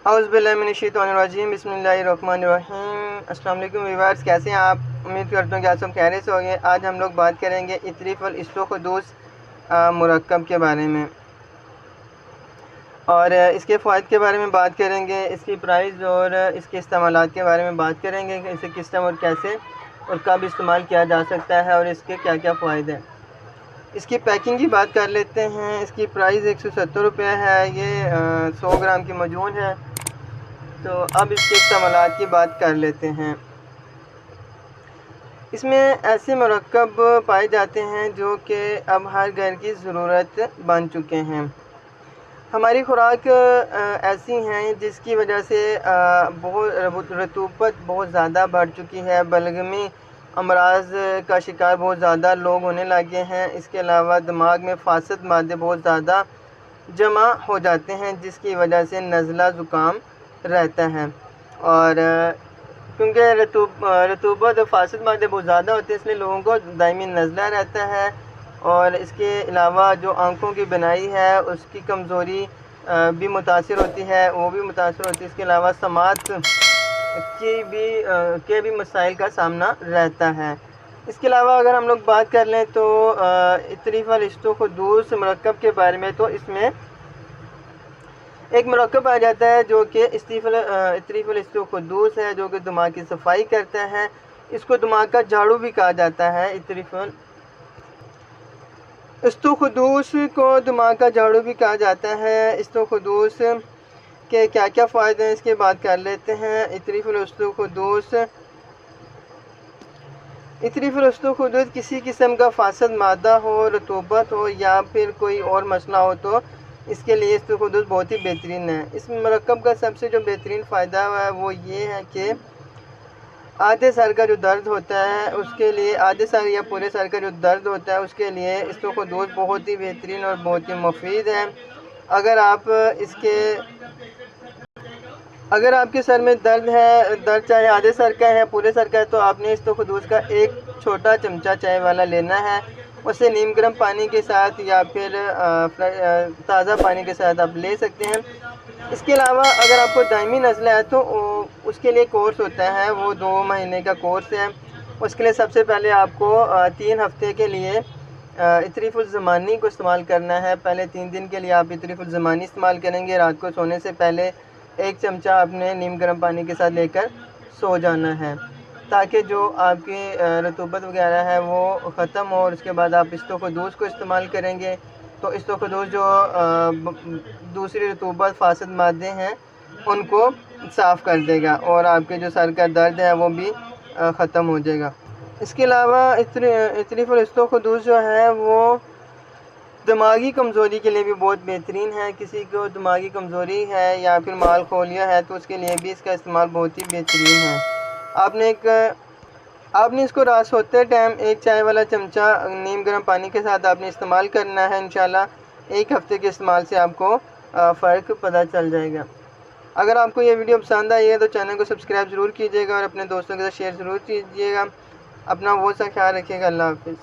औज़ुबिल्लाहिमिनश्शैतानिर्रजीम बिस्मिल्लाहिर्रहमानिर्रहीम। अस्सलाम वालेकुम व्यूअर्स, कैसे हैं आप? उम्मीद करता हूँ कि आप सब खैरियत से होंगे। आज हम लोग बात करेंगे इत्रिफ़ वल इस्तोखुदूस मुरक्कब के बारे में और इसके फ़वाइद के बारे में बात करेंगे, इसकी प्राइस और इसके इस्तेमालात के बारे में बात करेंगे कि इसे किस टाइम और कैसे और कब इस्तेमाल किया जा सकता है और इसके क्या क्या फ़वाइद हैं। इसकी पैकिंग की बात कर लेते हैं। इसकी प्राइस 170 रुपये है। ये 100 ग्राम की मौजूद है। तो अब इसके इस्तेमालात की बात कर लेते हैं। इसमें ऐसे मरकब पाए जाते हैं जो कि अब हर घर की ज़रूरत बन चुके हैं। हमारी खुराक ऐसी हैं जिसकी वजह से बहुत रतूबत बहुत ज़्यादा बढ़ चुकी है। बलगमी अमराज का शिकार बहुत ज़्यादा लोग होने लगे हैं। इसके अलावा दिमाग में फासद मादे बहुत ज़्यादा जमा हो जाते हैं जिसकी वजह से नज़ला ज़ुकाम रहता है। और क्योंकि रतूबत और फासद मादे बहुत ज़्यादा होते हैं इसलिए लोगों को दायमी नज़ला रहता है। और इसके अलावा जो आँखों की बनाई है उसकी कमज़ोरी भी मुतासिर होती है, वो भी मुतासिर होती है। इसके अलावा समात के भी मसाइल का सामना रहता है। इसके अलावा अगर हम लोग बात कर लें तो इत्रिफ़ वल इस्तोखुदूस मुरक्कब के बारे में, तो इसमें एक मरकब आ जाता है जो कि इत्रिफ़ वल इस्तोखुदूस है, जो कि दिमाग की सफाई करता है। इसको दिमाग का झाड़ू भी कहा जाता है। इत्रिफ़ वल इस्तोखुदूस को दिमाग का झाड़ू भी कहा जाता है। इस्तोखुदूस के क्या क्या फ़ायदे हैं इसकी बात कर लेते हैं। इत्रिफ़ वल इस्तोखुदूस किसी किस्म का फासद मादा हो, रतूबत हो या फिर कोई और मसला हो तो इसके लिए इस्तोखुदूस बहुत ही बेहतरीन है। इस मरकब का सबसे जो बेहतरीन फ़ायदा है वो ये है कि आधे सर का जो दर्द होता है उसके लिए, आधे सर या पूरे सर का जो दर्द होता है उसके लिए इस्तोखुदूस बहुत ही बेहतरीन और बहुत ही मुफीद है। अगर आपके सर में दर्द है, दर्द चाहे आधे सर का है पूरे सर का है, तो आपने इस्तोखुदूस का एक छोटा चमचा चाय वाला लेना है। उसे नीम गर्म पानी के साथ या फिर ताज़ा पानी के साथ आप ले सकते हैं। इसके अलावा अगर आपको दायमी नज़ला है तो उसके लिए कोर्स होता है, वो 2 महीने का कोर्स है। उसके लिए सबसे पहले आपको 3 हफ़्ते के लिए इत्रिफ़ वल ज़मानी को इस्तेमाल करना है। पहले 3 दिन के लिए आप इत्रिफ़ वल ज़मानी इस्तेमाल करेंगे। रात को सोने से पहले 1 चमचा आपने नीम गर्म पानी के साथ लेकर सो जाना है, ताकि जो आपकी रतूबत वगैरह है वो ख़त्म हो। और उसके बाद आप इस्तोखुदूस को इस्तेमाल करेंगे तो इस्तोखुदूस जो दूसरी रतूबत फासद मादे हैं उनको साफ़ कर देगा और आपके जो सर का दर्द है वो भी ख़त्म हो जाएगा। इसके अलावा इत्रिफ़ वल इस्तोखुदूस जो है वो दिमागी कमज़ोरी के लिए भी बहुत बेहतरीन है। किसी को दिमागी कमज़ोरी है या फिर माल खोलिया है तो उसके लिए भी इसका इस्तेमाल बहुत ही बेहतरीन है। आपने इसको रात सोते टाइम 1 चाय वाला चमचा नीम गर्म पानी के साथ आपने इस्तेमाल करना है। इंशाल्लाह 1 हफ़्ते के इस्तेमाल से आपको फ़र्क पता चल जाएगा। अगर आपको ये वीडियो पसंद आई है तो चैनल को सब्सक्राइब ज़रूर कीजिएगा और अपने दोस्तों के साथ शेयर ज़रूर कीजिएगा। अपना बहुत सा ख्याल रखिएगा। अल्लाह हाफ़िज़।